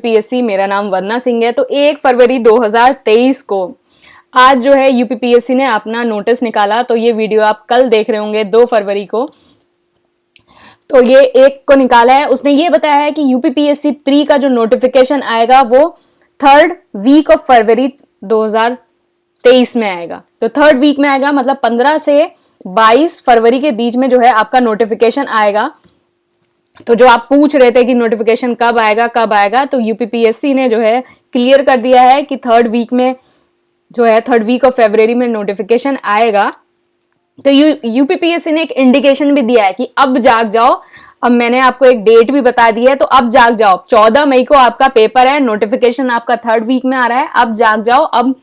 UPPSC, मेरा नाम वंदना सिंह है। तो 1 फरवरी 2023 को आज जो है यूपीपीएससी ने अपना नोटिस निकाला। तो ये वीडियो आप कल देख रहे होंगे 2 फरवरी को। तो ये 1 को निकाला है। उसने ये बताया है कि यूपीपीएससी प्री का जो नोटिफिकेशन आएगा वो 3rd वीक ऑफ फरवरी 2023 में आएगा। तो 3rd वीक में आएगा, मतलब 15 से 22 फरवरी के बीच में जो है आपका नोटिफिकेशन आएगा। तो जो आप पूछ रहे थे कि नोटिफिकेशन कब आएगा, तो यूपीपीएससी ने जो है क्लियर कर दिया है कि 3rd वीक में जो है 3rd वीक ऑफ फरवरी में नोटिफिकेशन आएगा। तो यूपीपीएससी ने एक इंडिकेशन भी दिया है कि अब जाग जाओ। अब मैंने आपको एक डेट भी बता दी है, तो अब जाग जाओ। 14 मई को आपका पेपर है, नोटिफिकेशन आपका 3rd वीक में आ रहा है। अब जाग जाओ, अब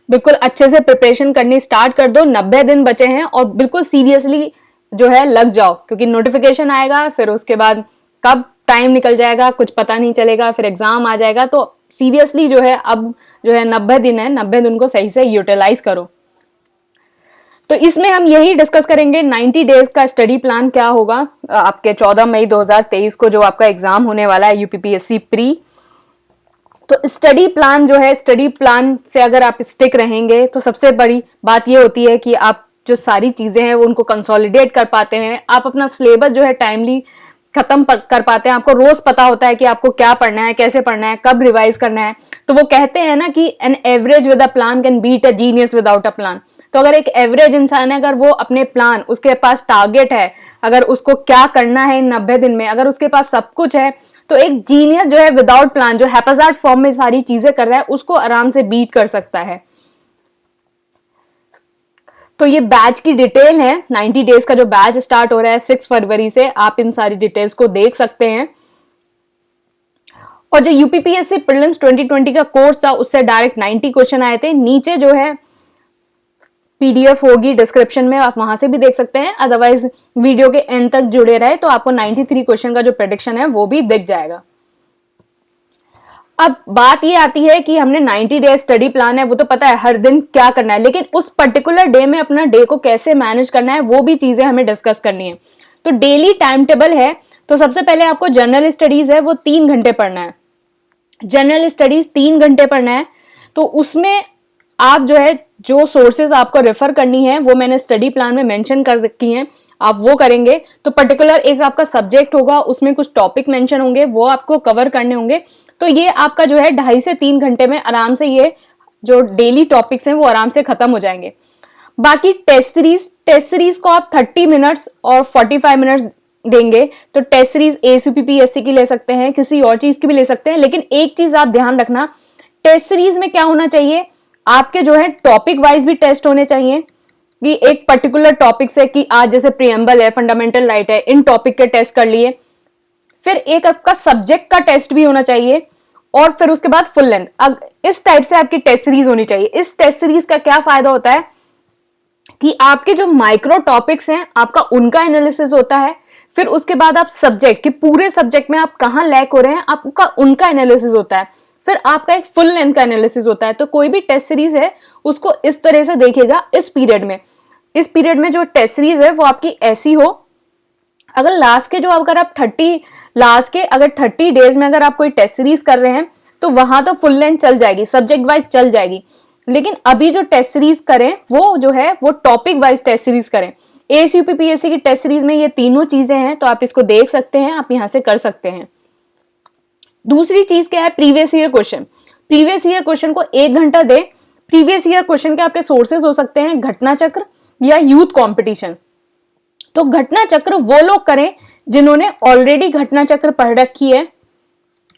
बिल्कुल अच्छे से प्रिपरेशन करनी स्टार्ट कर दो। 90 दिन बचे हैं और बिल्कुल सीरियसली जो है लग जाओ, क्योंकि नोटिफिकेशन आएगा, फिर उसके बाद कब टाइम निकल जाएगा कुछ पता नहीं चलेगा, फिर एग्जाम आ जाएगा। तो सीरियसली जो है अब जो है 90 दिन है, 90 दिन को सही से यूटिलाइज करो। तो इसमें हम यही डिस्कस करेंगे 90 डेज का स्टडी प्लान क्या होगा आपके 14 मई 2023 को जो आपका एग्जाम होने वाला है यूपीपीएससी प्री। तो स्टडी प्लान जो है, स्टडी प्लान से अगर आप स्टिक रहेंगे तो सबसे बड़ी बात ये होती है कि आप जो सारी चीजें हैं वो उनको कंसोलिडेट कर पाते हैं। आप अपना सिलेबस जो है टाइमली खत्म कर पाते हैं। आपको रोज पता होता है कि आपको क्या पढ़ना है, कैसे पढ़ना है, कब रिवाइज करना है। तो वो कहते हैं ना कि an average with a plan can beat a genius without a plan. तो अगर एक एवरेज इंसान है, अगर वो अपने प्लान, उसके पास टारगेट है, अगर उसको क्या करना है इन 90 दिन में, अगर उसके पास सब कुछ है, तो एक जीनियस जो है विदाउट प्लान, जो हैप्पैजार्ड फॉर्म में सारी चीजें कर रहा है, उसको आराम से बीट कर सकता है। तो ये बैच की डिटेल है, 90 डेज का जो बैच स्टार्ट हो रहा है 6 फरवरी से, आप इन सारी डिटेल्स को देख सकते हैं। और जो यूपीपीएससी प्रीलिम्स 2020 का कोर्स था उससे डायरेक्ट 90 क्वेश्चन आए थे। नीचे जो है पीडीएफ होगी डिस्क्रिप्शन में, आप वहां से भी देख सकते हैं। अदरवाइज वीडियो के एंड तक जुड़े रहे तो आपको 93 क्वेश्चन का जो प्रेडिक्शन है वो भी दिख जाएगा। अब बात ये आती है कि हमने 90 डेज स्टडी प्लान है, वो तो पता है हर दिन क्या करना है, लेकिन उस पर्टिकुलर डे में अपना डे को कैसे मैनेज करना है वो भी चीजें हमें डिस्कस करनी है। तो डेली टाइम टेबल है। तो सबसे पहले आपको जनरल स्टडीज है वो 3 घंटे पढ़ना है। जनरल स्टडीज 3 घंटे पढ़ना है। तो उसमें आप जो है जो सोर्सेज आपको रेफर करनी है वो मैंने स्टडी प्लान में मेंशन कर रखी हैं, आप वो करेंगे। तो पर्टिकुलर एक आपका सब्जेक्ट होगा, उसमें कुछ टॉपिक मेंशन होंगे, वो आपको कवर करने होंगे। तो ये आपका जो है 2.5 से 3 घंटे में आराम से ये जो डेली टॉपिक्स हैं वो आराम से खत्म हो जाएंगे। बाकी टेस्ट सीरीज को आप 30 मिनट्स और 45 मिनट्स देंगे। तो टेस्ट सीरीज एसीपीपीएससी की ले सकते हैं, किसी और चीज की भी ले सकते हैं, लेकिन एक चीज आप ध्यान रखना, टेस्ट सीरीज में क्या होना चाहिए, आपके जो है टॉपिक वाइज भी टेस्ट होने चाहिए कि एक पर्टिकुलर टॉपिक से, कि आज जैसे प्रीएम्बल है, फंडामेंटल राइट है, इन टॉपिक के टेस्ट कर लिए। फिर एक आपका सब्जेक्ट का टेस्ट भी होना चाहिए और फिर उसके बाद फुल लेंथ। अब इस टाइप से आपकी टेस्ट सीरीज होनी चाहिए। इस टेस्ट सीरीज का क्या फायदा होता है कि आपके जो माइक्रो टॉपिक्स हैं आपका उनका एनालिसिस होता है। फिर उसके बाद आप सब्जेक्ट के पूरे सब्जेक्ट में आप कहां लैक हो रहे हैं आपका उनका एनालिसिस होता है। फिर आपका एक फुल लेंथ का एनालिसिस होता है। तो कोई भी टेस्ट सीरीज है उसको इस तरह से देखेगा इस पीरियड में। इस पीरियड में जो टेस्ट सीरीज है वो आपकी ऐसी हो, अगर लास्ट के जो अगर आप 30 डेज में अगर आप कोई टेस्ट सीरीज कर रहे हैं तो वहां तो फुल लेंथ चल जाएगी, सब्जेक्ट वाइज चल जाएगी। लेकिन अभी जो टेस्ट सीरीज करें वो जो है वो टॉपिक वाइज टेस्ट सीरीज करें। एसीपीपीएससी की टेस्ट सीरीज में ये तीनों चीजें हैं, तो आप इसको देख सकते हैं, आप यहां से कर सकते हैं। दूसरी चीज क्या है, previous year question. Previous year question को 1 घंटा दे। प्रीवियस ईयर क्वेश्चन के आपके सोर्सेज हो सकते हैं घटना चक्र या यूथ कंपटीशन। तो घटना चक्र वो लोग करें जिन्होंने ऑलरेडी घटना चक्र पढ़ रखी है,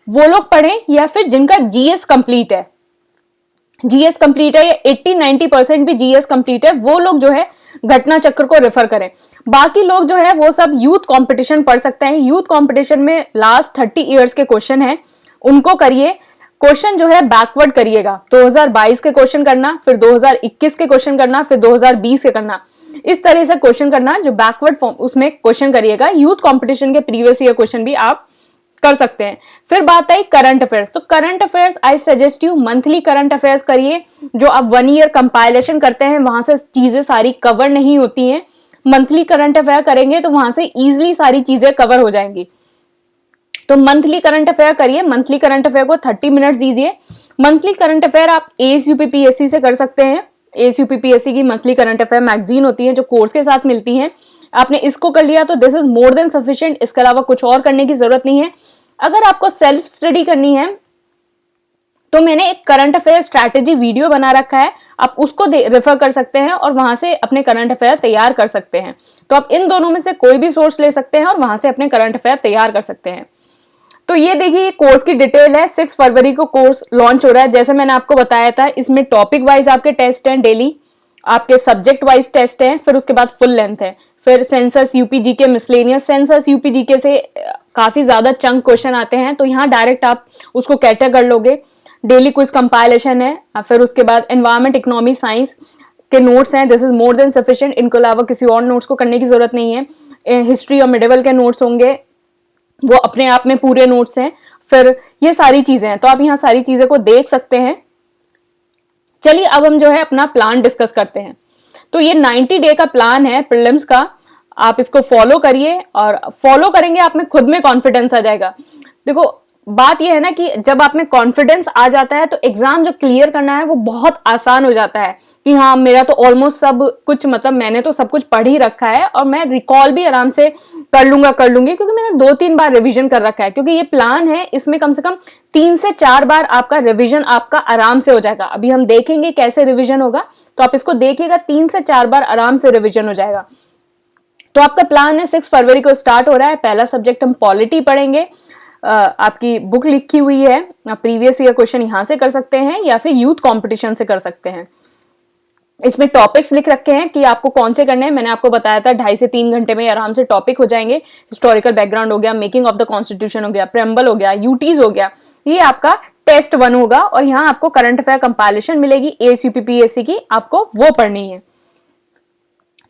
वो लोग पढ़ें, या फिर जिनका जीएस कंप्लीट है, जीएस कंप्लीट है या 80-90% भी जीएस कंप्लीट है, वो लोग जो है घटना चक्र को रेफर करें। बाकी लोग जो है वो सब यूथ कंपटीशन पढ़ सकते हैं। यूथ कंपटीशन में लास्ट 30 इयर्स के क्वेश्चन है, उनको करिए। क्वेश्चन जो है बैकवर्ड करिएगा, 2022 के क्वेश्चन करना, फिर 2021 के क्वेश्चन करना, फिर 2020 के करना, इस तरह से क्वेश्चन करना जो बैकवर्ड फॉर्म उसमें क्वेश्चन करिएगा। यूथ कंपटीशन के प्रीवियस ईयर क्वेश्चन भी आप कर सकते हैं। फिर बात आई करंट अफेयर्स। तो current affairs I suggest you monthly current affairs करिए। जो आप 1 ईयर कंपाइलेशन करते हैं वहां से चीजें सारी कवर नहीं होती हैं। मंथली करंट अफेयर करेंगे तो वहां से इजीली सारी चीजें कवर हो जाएंगी। तो मंथली करंट अफेयर करिए, मंथली करंट अफेयर को 30 मिनट दीजिए। मंथली करंट अफेयर आप ASUPPSC से कर सकते हैं। ASUPPSC की मंथली करंट अफेयर मैगजीन होती है जो कोर्स के साथ मिलती हैं। आपने इसको कर लिया तो this is more than sufficient, इसके अलावा कुछ और करने की जरूरत नहीं है। अगर आपको सेल्फ स्टडी करनी है तो मैंने एक करंट अफेयर स्ट्रैटेजी वीडियो बना रखा है, आप उसको रेफर कर सकते हैं और वहां से अपने करंट अफेयर तैयार कर सकते हैं। तो आप इन दोनों में से कोई भी सोर्स ले सकते हैं और वहां से अपने करंट अफेयर तैयार कर सकते हैं। तो ये देखिए कोर्स की डिटेल है। 6 फरवरी को कोर्स लॉन्च हो रहा है। जैसे मैंने आपको बताया था, इसमें टॉपिक वाइज आपके टेस्ट हैं, डेली आपके सब्जेक्ट वाइज टेस्ट हैं, फिर उसके बाद फुल लेंथ है, फिर सेंसस यूपीजी के मिसलेनियस सेंसस यूपीजी के से काफी ज्यादा चंक क्वेश्चन आते हैं, तो यहाँ डायरेक्ट आप उसको कैटर कर लोगे। डेली क्विज कंपाइलेशन है, फिर उसके बाद एनवायरमेंट इकोनॉमी साइंस के नोट्स हैं, this is more than sufficient. इनको अलावा किसी और नोट्स को करने की जरूरत नहीं है। हिस्ट्री और मिडिवल के नोट्स होंगे, वो अपने आप में पूरे नोट्स हैं। फिर ये सारी चीजें हैं, तो आप यहाँ सारी चीजें को देख सकते हैं। चलिए अब हम जो है अपना प्लान डिस्कस करते हैं। तो ये 90 डे का प्लान है प्रीलिम्स का, आप इसको फॉलो करिए और फॉलो करेंगे आप में खुद में कॉन्फिडेंस आ जाएगा। देखो बात यह है ना कि जब आप में कॉन्फिडेंस आ जाता है तो एग्जाम जो क्लियर करना है वो बहुत आसान हो जाता है कि हाँ मेरा तो ऑलमोस्ट सब कुछ, मतलब मैंने तो सब कुछ पढ़ ही रखा है और मैं रिकॉल भी आराम से कर लूंगी, क्योंकि मैंने 2-3 बार रिवीजन कर रखा है। क्योंकि ये प्लान है, इसमें कम से कम 3 से 4 बार आपका रिवीजन आपका आराम से हो जाएगा। अभी हम देखेंगे कैसे रिवीजन होगा, तो आप इसको देखिएगा, 3 से 4 बार आराम से रिवीजन हो जाएगा। तो आपका प्लान है 6 फरवरी को स्टार्ट हो रहा है। पहला सब्जेक्ट हम पॉलिटी पढ़ेंगे। आपकी बुक लिखी हुई है, प्रीवियस ईयर क्वेश्चन यहां से कर सकते हैं या फिर यूथ कंपटीशन से कर सकते हैं। इसमें टॉपिक्स लिख रखे हैं कि आपको कौन से करने हैं। मैंने आपको बताया था 2.5 से 3 घंटे में आराम से टॉपिक हो जाएंगे। हिस्टोरिकल बैकग्राउंड हो गया, मेकिंग ऑफ द कॉन्स्टिट्यूशन हो गया, प्रेम्बल हो गया, यूटीज हो गया। ये आपका टेस्ट 1 होगा और यहाँ आपको करंट अफेयर कंपाइलेशन मिलेगी ASUPPSC की, आपको वो पढ़नी है।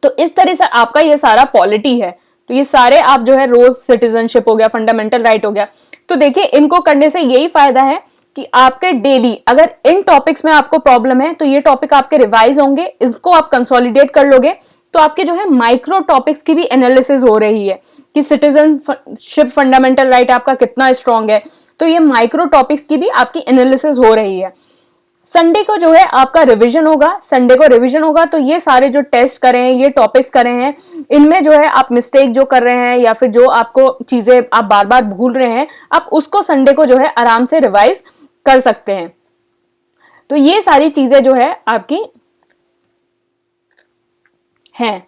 तो इस तरह से आपका ये सारा पॉलिटी है। तो ये सारे आप जो है रोज सिटीजनशिप हो गया, फंडामेंटल राइट हो गया। तो देखिए इनको करने से यही फायदा है कि आपके डेली अगर इन टॉपिक्स में आपको प्रॉब्लम है तो ये टॉपिक आपके रिवाइज होंगे, इसको आप कंसोलिडेट कर लोगे तो आपके जो है माइक्रो टॉपिक्स की भी एनालिसिस हो रही है कि सिटीजनशिप फंडामेंटल राइट आपका कितना स्ट्रांग है। तो ये माइक्रो टॉपिक्स की भी आपकी एनालिसिस हो रही है। संडे को जो है आपका रिवीजन होगा। संडे को रिवीजन होगा तो ये सारे जो टेस्ट करे हैं, ये टॉपिक्स करे हैं, इनमें जो है आप मिस्टेक जो कर रहे हैं या फिर जो आपको चीजें आप बार बार भूल रहे हैं, आप उसको संडे को जो है आराम से रिवाइज कर सकते हैं। तो ये सारी चीजें जो है आपकी हैं।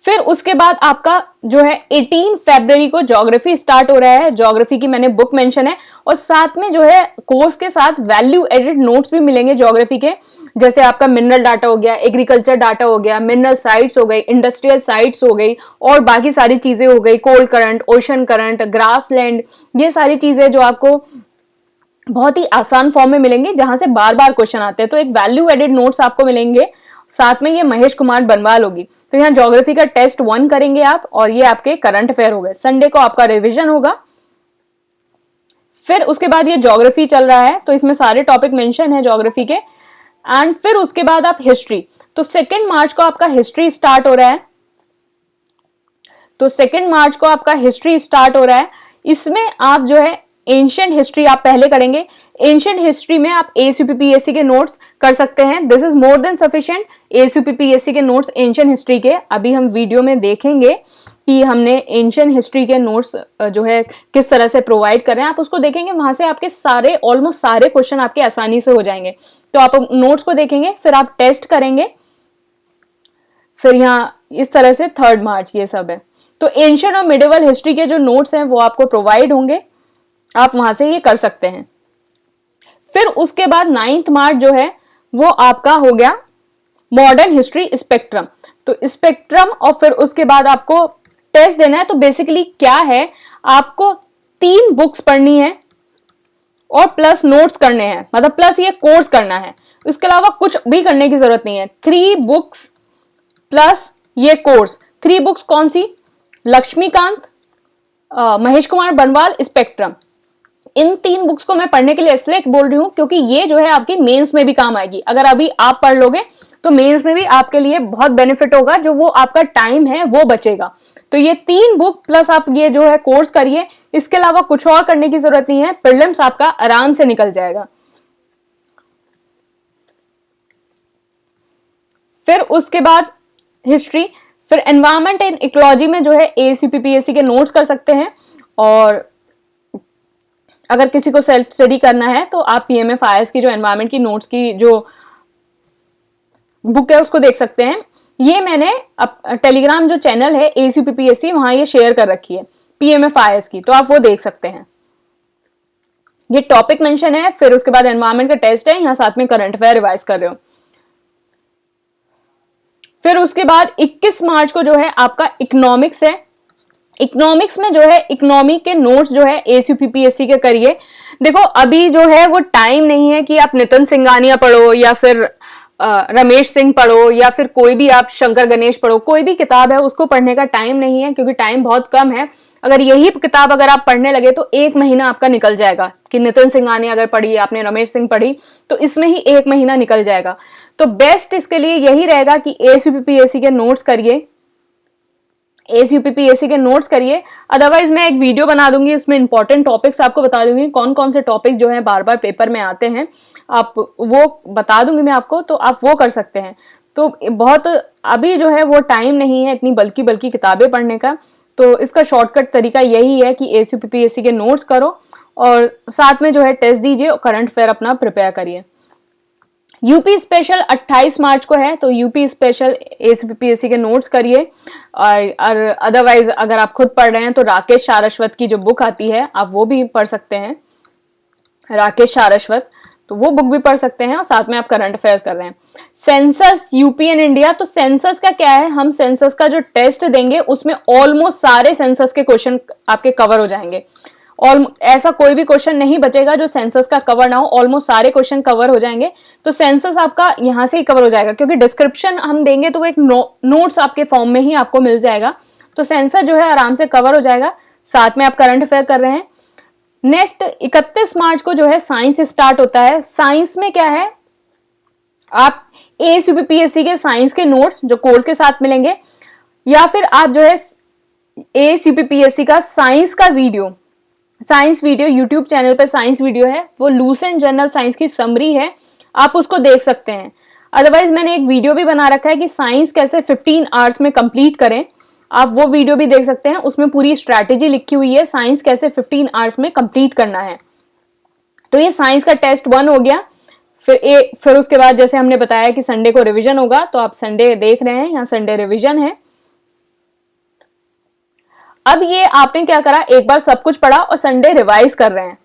फिर उसके बाद आपका जो है 18 फरवरी को ज्योग्राफी स्टार्ट हो रहा है। ज्योग्राफी की मैंने बुक मेंशन है और साथ में जो है कोर्स के साथ वैल्यू एडेड नोट्स भी मिलेंगे ज्योग्राफी के। जैसे आपका मिनरल डाटा हो गया, एग्रीकल्चर डाटा हो गया, मिनरल साइट्स हो गई, इंडस्ट्रियल साइट्स हो गई और बाकी सारी चीजें हो गई, cold current, ocean current, grass land, ये सारी चीजें जो आपको बहुत ही आसान फॉर्म में मिलेंगे जहां से बार बार क्वेश्चन आते हैं। तो एक वैल्यू एडेड नोट्स आपको मिलेंगे, साथ में ये महेश कुमार बनवाल होगी। तो यहाँ ज्योग्राफी का टेस्ट 1 करेंगे आप और ये आपके करंट अफेयर हो गए। संडे को आपका रिवीजन होगा। फिर उसके बाद ये ज्योग्राफी चल रहा है तो इसमें सारे टॉपिक मेंशन है ज्योग्राफी के। एंड फिर उसके बाद आप हिस्ट्री, तो 2 मार्च को आपका हिस्ट्री स्टार्ट हो रहा है। तो 2 मार्च को आपका हिस्ट्री स्टार्ट हो रहा है। इसमें आप जो है एंशिएंट हिस्ट्री आप पहले करेंगे। एंशिएंट हिस्ट्री में आप ASUPPSC के नोट्स कर सकते हैं, this is more than sufficient. ASUPPSC के नोट्स एंशिएंट हिस्ट्री के अभी हम वीडियो में देखेंगे कि हमने एंशिएंट हिस्ट्री के नोट्स जो है किस तरह से प्रोवाइड कर रहे हैं, आप उसको देखेंगे। वहां से आपके सारे ऑलमोस्ट सारे क्वेश्चन आपके आसानी से हो जाएंगे। तो आप नोट्स को देखेंगे, फिर आप टेस्ट करेंगे। फिर यहाँ इस तरह से 3 मार्च ये सब है। तो एंशिएंट और मिडिवल हिस्ट्री के जो नोट्स हैं वो आपको प्रोवाइड होंगे, आप वहां से ये कर सकते हैं। फिर उसके बाद 9 मार्च जो है वो आपका हो गया मॉडर्न हिस्ट्री स्पेक्ट्रम। तो स्पेक्ट्रम और फिर उसके बाद आपको टेस्ट देना है। तो बेसिकली क्या है, आपको 3 बुक्स पढ़नी है और प्लस नोट्स करने हैं, मतलब प्लस ये कोर्स करना है। इसके अलावा कुछ भी करने की जरूरत नहीं है। 3 बुक्स प्लस ये कोर्स। 3 बुक्स कौन सी? लक्ष्मीकांत, महेश कुमार बनवाल, स्पेक्ट्रम। इन 3 बुक्स को मैं पढ़ने के लिए इसलिए बोल रही हूं क्योंकि ये जो है आपकी मेंस में भी काम आएगी। अगर अभी आप पढ़ लोगे तो मेंस में भी आपके लिए बहुत बेनिफिट होगा, जो वो आपका टाइम है वो बचेगा। तो ये 3 बुक प्लस आप ये जो है कोर्स करिए, इसके अलावा कुछ और करने की जरूरत नहीं है, प्रीलिम्स आपका आराम से निकल जाएगा। फिर उसके बाद हिस्ट्री, फिर एनवायरमेंट एंड इकोलॉजी में जो है एसीपीपीएससी के नोट्स कर सकते हैं, और अगर किसी को सेल्फ स्टडी करना है तो आप पीएमएफआईएस की जो एनवायरमेंट की नोट्स की जो बुक है उसको देख सकते हैं। ये मैंने टेलीग्राम जो चैनल है एसीपीपीएससी, वहां ये शेयर कर रखी है पीएमएफआईएस की, तो आप वो देख सकते हैं। ये टॉपिक मेंशन है, फिर उसके बाद एनवायरमेंट का टेस्ट है, यहाँ साथ में करंट अफेयर रिवाइज कर रहे हो। फिर उसके बाद 21 मार्च को जो है आपका इकोनॉमिक्स है। इकोनॉमिक्स में जो है इकोनॉमी के नोट्स जो है एसीपीपीएससी के करिए। देखो अभी जो है वो टाइम नहीं है कि आप नितिन सिंघानिया पढ़ो या फिर रमेश सिंह पढ़ो या फिर कोई भी आप शंकर गणेश पढ़ो, कोई भी किताब है उसको पढ़ने का टाइम नहीं है, क्योंकि टाइम बहुत कम है। अगर यही किताब अगर आप पढ़ने लगे तो 1 महीना आपका निकल जाएगा, कि नितिन सिंघानिया अगर पढ़ी, आपने रमेश सिंह पढ़ी, तो इसमें ही 1 महीना निकल जाएगा। तो बेस्ट इसके लिए यही रहेगा कि एसीपीपीएससी के नोट्स करिए, एसीपीपीएससी के नोट्स करिए। अदरवाइज मैं एक वीडियो बना दूंगी, उसमें इंपॉर्टेंट टॉपिक्स आपको बता दूंगी, कौन कौन से टॉपिक जो है बार बार पेपर में आते हैं, आप वो बता दूंगी मैं आपको, तो आप वो कर सकते हैं। तो बहुत अभी जो है वो टाइम नहीं है इतनी बल्कि किताबें पढ़ने का, तो इसका शॉर्टकट तरीका यही है कि एसीपीपीएससी के नोट्स करो और साथ में जो है टेस्ट दीजिए और करंट अफेयर अपना प्रिपेयर करिए। यूपी स्पेशल 28 मार्च को है, तो यूपी स्पेशल एसीपीपीएससी के नोट्स करिए। और अदरवाइज अगर आप खुद पढ़ रहे हैं तो राकेश सारस्वत की जो बुक आती है आप वो भी पढ़ सकते हैं, राकेश सारस्वत, तो वो बुक भी पढ़ सकते हैं और साथ में आप करंट अफेयर्स कर रहे हैं। सेंसस यूपी एंड इंडिया, तो सेंसस का क्या है, हम सेंसस का जो टेस्ट देंगे उसमें ऑलमोस्ट सारे सेंसस के क्वेश्चन आपके कवर हो जाएंगे। ऐसा कोई भी क्वेश्चन नहीं बचेगा जो सेंसस का कवर ना हो, ऑलमोस्ट सारे क्वेश्चन कवर हो जाएंगे। तो सेंसस आपका यहाँ से ही कवर हो जाएगा, क्योंकि डिस्क्रिप्शन हम देंगे तो वो एक नोट्स आपके फॉर्म में ही आपको मिल जाएगा। तो सेंसस जो है आराम से कवर हो जाएगा, साथ में आप करंट अफेयर कर रहे हैं। नेक्स्ट 31 मार्च को जो है साइंस स्टार्ट होता है। साइंस में क्या है, आप एसीपीपीएससी के साइंस के नोट्स जो कोर्स के साथ मिलेंगे, या फिर आप जो है एसीपीपीएससी का साइंस वीडियो यूट्यूब चैनल पर साइंस वीडियो है, वो लूसेंट जर्नल साइंस की समरी है, आप उसको देख सकते हैं। अदरवाइज मैंने एक वीडियो भी बना रखा है कि साइंस कैसे 15 आवर्स में कंप्लीट करें, आप वो वीडियो भी देख सकते हैं। उसमें पूरी स्ट्रैटेजी लिखी हुई है, साइंस कैसे 15 आवर्स में कंप्लीट करना है। तो ये साइंस का टेस्ट 1 हो गया। फिर उसके बाद जैसे हमने बताया कि संडे को रिवीजन होगा, तो आप संडे देख रहे हैं, यहाँ संडे रिवीजन है। अब ये आपने क्या करा, एक बार सब कुछ पढ़ा और संडे रिवाइज कर रहे हैं,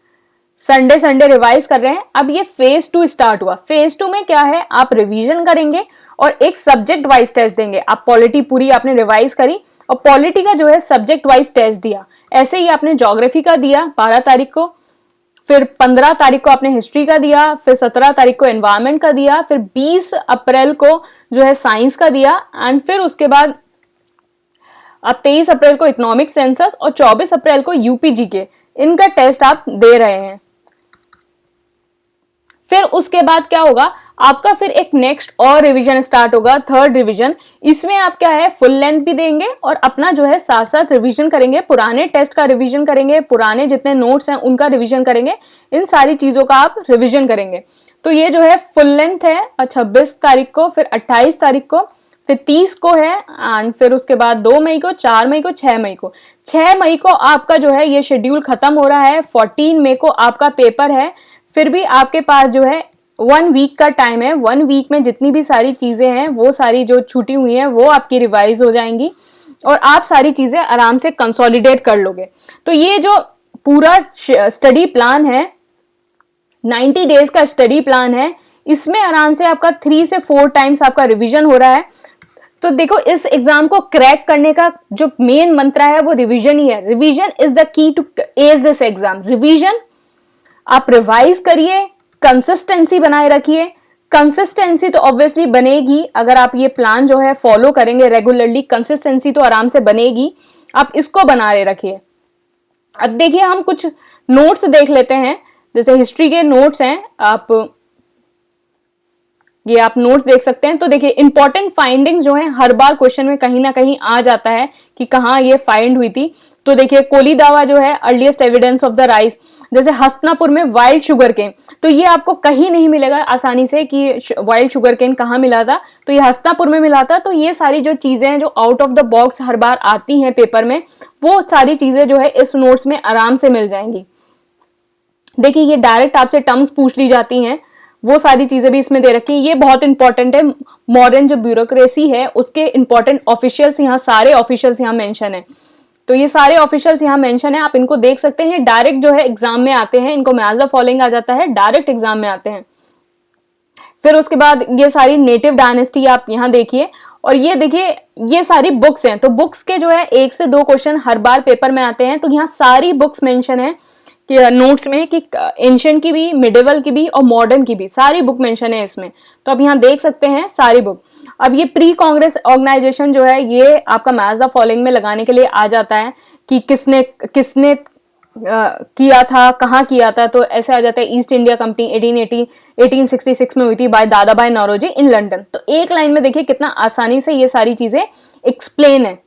संडे रिवाइज कर रहे हैं। अब ये फेज 2 स्टार्ट हुआ। फेज 2 में क्या है, आप रिवीजन करेंगे और एक सब्जेक्ट वाइज टेस्ट देंगे। आप पॉलिटी पूरी आपने रिवाइज करी और पॉलिटी का जो है सब्जेक्ट वाइज टेस्ट दिया। ऐसे ही आपने ज्योग्राफी का दिया 12 तारीख को, फिर 15 तारीख को आपने हिस्ट्री का दिया, फिर 17 तारीख को एनवायरमेंट का दिया, फिर 20 अप्रैल को जो है साइंस का दिया, एंड फिर उसके बाद अब 23 अप्रैल को इकोनॉमिक सेंसस और 24 अप्रैल को यूपीजी के, इनका टेस्ट आप दे रहे हैं। फिर उसके बाद क्या होगा, आपका फिर एक नेक्स्ट और रिवीजन स्टार्ट होगा, 3rd रिवीजन। इसमें आप क्या है, फुल लेंथ भी देंगे और अपना जो है साथ साथ रिवीजन करेंगे, पुराने टेस्ट का रिवीजन करेंगे, पुराने जितने नोट्स हैं उनका रिवीजन करेंगे, इन सारी चीजों का आप रिवीजन करेंगे। तो ये जो है फुल लेंथ है 26 तारीख को, फिर 28 तारीख को, फिर 30 को है, एंड फिर उसके बाद 2 मई को, 4 मई को, 6 मई को। 6 मई को आपका जो है ये शेड्यूल खत्म हो रहा है, 14 मई को आपका पेपर है। फिर भी आपके पास जो है 1 वीक का टाइम है। 1 वीक में जितनी भी सारी चीजें हैं वो सारी जो छूटी हुई हैं वो आपकी रिवाइज हो जाएंगी और आप सारी चीजें आराम से कंसोलिडेट कर लोगे। तो ये जो पूरा स्टडी प्लान है, 90 डेज का स्टडी प्लान है, इसमें आराम से आपका 3 से 4 टाइम्स आपका रिवीजन हो रहा है। तो देखो इस एग्जाम को क्रैक करने का जो मेन मंत्र है वो रिवीजन ही है। Revision is the key to ace this exam. Revision आप रिवाइज करिए, कंसिस्टेंसी बनाए रखिए। कंसिस्टेंसी तो ऑब्वियसली बनेगी अगर आप ये प्लान जो है फॉलो करेंगे रेगुलरली, कंसिस्टेंसी तो आराम से बनेगी, आप इसको बनाए रखिए। अब देखिए हम कुछ नोट्स देख लेते हैं, जैसे हिस्ट्री के नोट्स हैं, आप ये आप नोट्स देख सकते हैं। तो देखिए इंपॉर्टेंट फाइंडिंग्स जो है हर बार क्वेश्चन में कहीं ना कहीं आ जाता है कि कहाँ ये फाइंड हुई थी। तो देखिए कोली दावा जो है earliest evidence of the rice, जैसे हस्तिनापुर में वाइल्ड शुगर केन, तो ये आपको कहीं नहीं मिलेगा आसानी से कि वाइल्ड शुगर केन कहाँ मिला था, तो ये हस्तिनापुर में मिला था। तो ये सारी जो चीजें हैं जो आउट ऑफ द बॉक्स हर बार आती हैं पेपर में, वो सारी चीजें जो है इस नोट्स में आराम से मिल जाएंगी। देखिए ये डायरेक्ट आपसे टर्म्स पूछ ली जाती हैं, वो सारी चीजें भी इसमें दे रखी हैं। ये बहुत इंपॉर्टेंट है, मॉडर्न जो ब्यूरोक्रेसी है उसके इंपॉर्टेंट ऑफिशियल्स यहाँ, सारे ऑफिशियल्स यहाँ मेंशन है। तो ये सारे ऑफिशियल्स यहाँ मेंशन है, आप इनको देख सकते हैं। डायरेक्ट जो है एग्जाम में आते हैं, इनको मैच द फॉलोइंग आ जाता है, डायरेक्ट एग्जाम में आते हैं। फिर उसके बाद ये सारी नेटिव डायनेस्टी आप यहाँ देखिए, और ये देखिए ये सारी बुक्स हैं। तो बुक्स के जो है 1 से 2 क्वेश्चन हर बार पेपर में आते हैं। तो यहाँ सारी बुक्स मेंशन है कि नोट्स में कि एंशिएंट की भी, मिडिवल की भी और मॉडर्न की भी सारी बुक मेंशन है इसमें। तो आप यहाँ देख सकते हैं सारी बुक। अब ये प्री कांग्रेस ऑर्गेनाइजेशन जो है ये आपका मैच द फॉलोइंग में लगाने के लिए आ जाता है कि किसने किसने किया था, कहाँ किया था। तो ऐसे आ जाता है ईस्ट इंडिया कंपनी 1866 में हुई थी बाय दादा भाई नौरोजी इन लंदन। तो एक लाइन में देखिए कितना आसानी से ये सारी चीजें एक्सप्लेन है।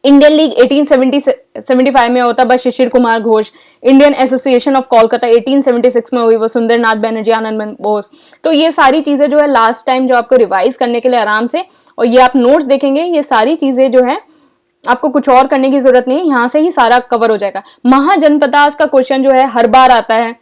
इंडियन लीग 1875 में होता by Shishir Kumar Ghosh. Indian association of Kolkata 1876 में हुई वो सुंदर नाथ बनर्जी, आनंद बोस। तो ये सारी चीजें जो है लास्ट टाइम जो आपको रिवाइज करने के लिए आराम से, और ये आप नोट्स देखेंगे, ये सारी चीजें जो है आपको कुछ और करने की जरूरत नहीं है, यहाँ से ही सारा कवर हो जाएगा। महाजनपदास का क्वेश्चन जो है हर बार आता है,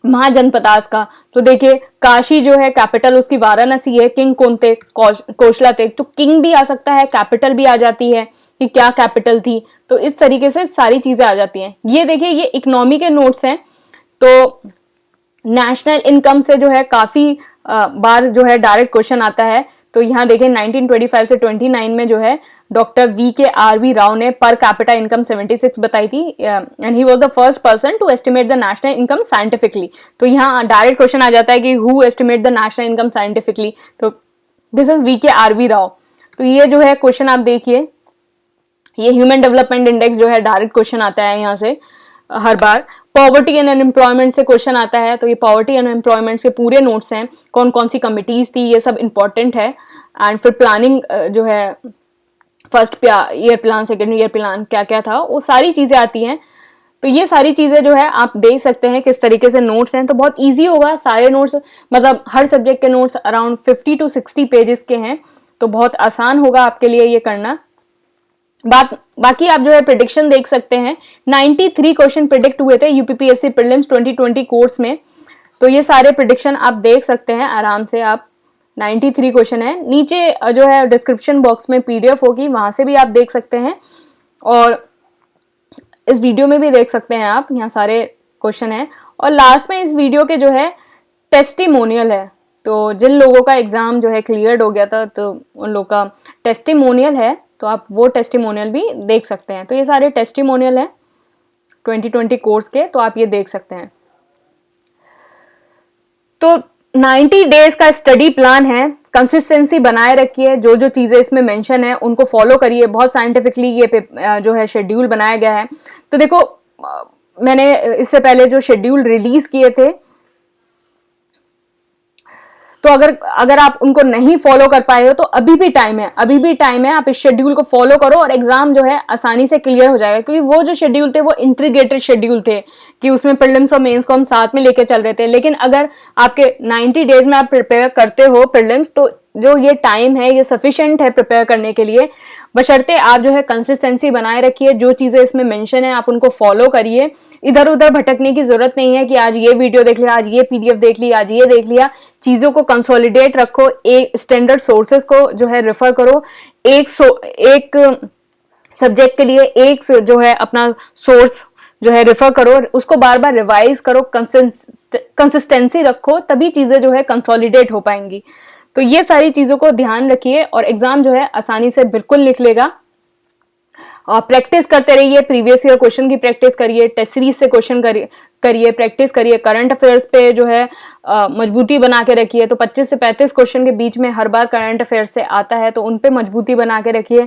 महाजनपदास का। तो देखिए काशी जो है कैपिटल उसकी वाराणसी है, किंग कौन थे, कौशला थे। तो किंग भी आ सकता है, कैपिटल भी आ जाती है कि क्या कैपिटल थी। तो इस तरीके से सारी चीजें आ जाती हैं। ये देखिए ये इकोनॉमी के नोट्स हैं। तो नेशनल इनकम से जो है काफी बार जो है डायरेक्ट क्वेश्चन आता है। तो यहाँ देखिए 1925 से 29 में जो है डॉक्टर VKRV राव ने पर कैपिटा इनकम 76 बताई थी, and he was the first person to estimate the national income scientifically. तो यहाँ डायरेक्ट क्वेश्चन आ जाता है कि who estimate the national income scientifically. तो दिस इज VKRV राव। तो ये जो है क्वेश्चन आप देखिए, ये ह्यूमन डेवलपमेंट इंडेक्स जो है डायरेक्ट क्वेश्चन आता है यहाँ से हर बार। पॉवर्टी एंड अनएम्प्लॉयमेंट से क्वेश्चन आता है। तो ये पॉवर्टी एंड अनएम्प्लॉयमेंट के पूरे नोट्स हैं, कौन कौन सी कमिटीज थी, ये सब इंपॉर्टेंट है। एंड फिर प्लानिंग जो है, first year plan, second year plan क्या क्या था, वो सारी चीजें आती हैं। तो ये सारी चीजें जो है आप देख सकते हैं किस तरीके से नोट्स हैं। तो बहुत इजी होगा सारे नोट्स, मतलब हर सब्जेक्ट के नोट्स अराउंड 50 to 60 पेजेस के हैं। तो बहुत आसान होगा आपके लिए ये करना। बाकी आप जो है प्रिडिक्शन देख सकते हैं, 93 क्वेश्चन प्रिडिक्ट हुए थे यूपीपीएससी प्रीलिम्स 2020 कोर्स में। तो ये सारे प्रिडिक्शन आप देख सकते हैं आराम से। आप 93 क्वेश्चन है, नीचे जो है डिस्क्रिप्शन बॉक्स में PDF होगी, वहां से भी आप देख सकते हैं, और इस वीडियो में भी देख सकते हैं आप, यहाँ सारे क्वेश्चन है। और लास्ट में इस वीडियो के जो है टेस्टिमोनियल है। तो जिन लोगों का एग्जाम जो है क्लियर्ड हो गया था, तो उन लोगों का टेस्टिमोनियल है, तो आप वो टेस्टिमोनियल भी देख सकते हैं। तो ये सारे टेस्टिमोनियल हैं 2020 कोर्स के, तो आप ये देख सकते हैं। तो 90 डेज का स्टडी प्लान है, कंसिस्टेंसी बनाए रखिए, जो जो चीजें इसमें मेंशन है उनको फॉलो करिए। बहुत साइंटिफिकली ये जो है शेड्यूल बनाया गया है। तो देखो मैंने इससे पहले जो शेड्यूल रिलीज किए थे, तो अगर आप उनको नहीं फॉलो कर पाए हो तो अभी भी टाइम है, अभी भी टाइम है। आप इस शेड्यूल को फॉलो करो और एग्जाम जो है आसानी से क्लियर हो जाएगा। क्योंकि वो जो शेड्यूल थे वो इंटीग्रेटेड शेड्यूल थे कि उसमें प्रीलिम्स और मेंस को हम साथ में लेके चल रहे थे। लेकिन अगर आपके 90 डेज में आप प्रिपेयर करते हो प्रीलिम्स, तो जो ये टाइम है ये सफिशिएंट है प्रिपेयर करने के लिए। बशर्ते आप जो है कंसिस्टेंसी बनाए रखिए, जो चीजें इसमें मेंशन है आप उनको फॉलो करिए। इधर उधर भटकने की जरूरत नहीं है कि आज ये वीडियो देख लिया, आज ये PDF देख लिया, आज ये देख लिया। चीजों को कंसोलिडेट रखो, एक स्टैंडर्ड सोर्सेज को जो है रेफर करो। एक सब्जेक्ट के लिए एक जो है अपना सोर्स जो है रेफर करो, उसको बार बार रिवाइज करो, कंसिस्टेंसी रखो, तभी चीजें जो है कंसोलिडेट हो पाएंगी। तो ये सारी चीजों को ध्यान रखिए और एग्जाम जो है आसानी से बिल्कुल लिख लेगा। और प्रैक्टिस करते रहिए, प्रीवियस ईयर क्वेश्चन की प्रैक्टिस करिए, टेस्ट सीरीज से क्वेश्चन करिए, प्रैक्टिस करिए। करंट अफेयर्स पे जो है मजबूती बना के रखिए। तो 25 से 35 क्वेश्चन के बीच में हर बार करंट अफेयर्स से आता है, तो उन पे मजबूती बना के रखिए।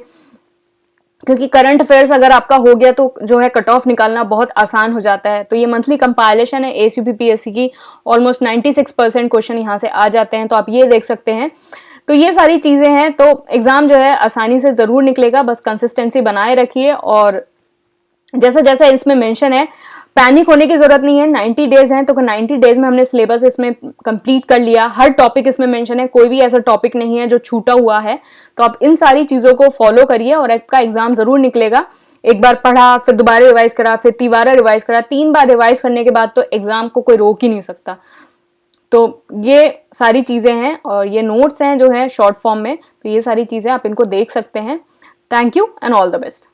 क्योंकि करंट अफेयर्स अगर आपका हो गया तो जो है कट ऑफ निकालना बहुत आसान हो जाता है। तो ये मंथली कंपाइलेशन है एसयूपीपीएससी की, ऑलमोस्ट 96% क्वेश्चन यहाँ से आ जाते हैं, तो आप ये देख सकते हैं। तो ये सारी चीज़ें हैं, तो एग्ज़ाम जो है आसानी से ज़रूर निकलेगा, बस कंसिस्टेंसी बनाए रखिए। और जैसा जैसा इसमें मेंशन है, पैनिक होने की जरूरत नहीं है, 90 डेज हैं, तो 90 डेज में हमने सिलेबस इसमें कंप्लीट कर लिया, हर टॉपिक इसमें मेंशन है, कोई भी ऐसा टॉपिक नहीं है जो छूटा हुआ है। तो आप इन सारी चीज़ों को फॉलो करिए और आपका एग्जाम ज़रूर निकलेगा। एक बार पढ़ा, फिर दोबारा रिवाइज करा, फिर तीबारा रिवाइज करा, 3 बार रिवाइज करने के बाद तो एग्जाम को कोई रोक ही नहीं सकता। तो ये सारी चीज़ें हैं और ये नोट्स हैं जो है शॉर्ट फॉर्म में, तो ये सारी चीज़ें आप इनको देख सकते हैं। Thank you and all the best.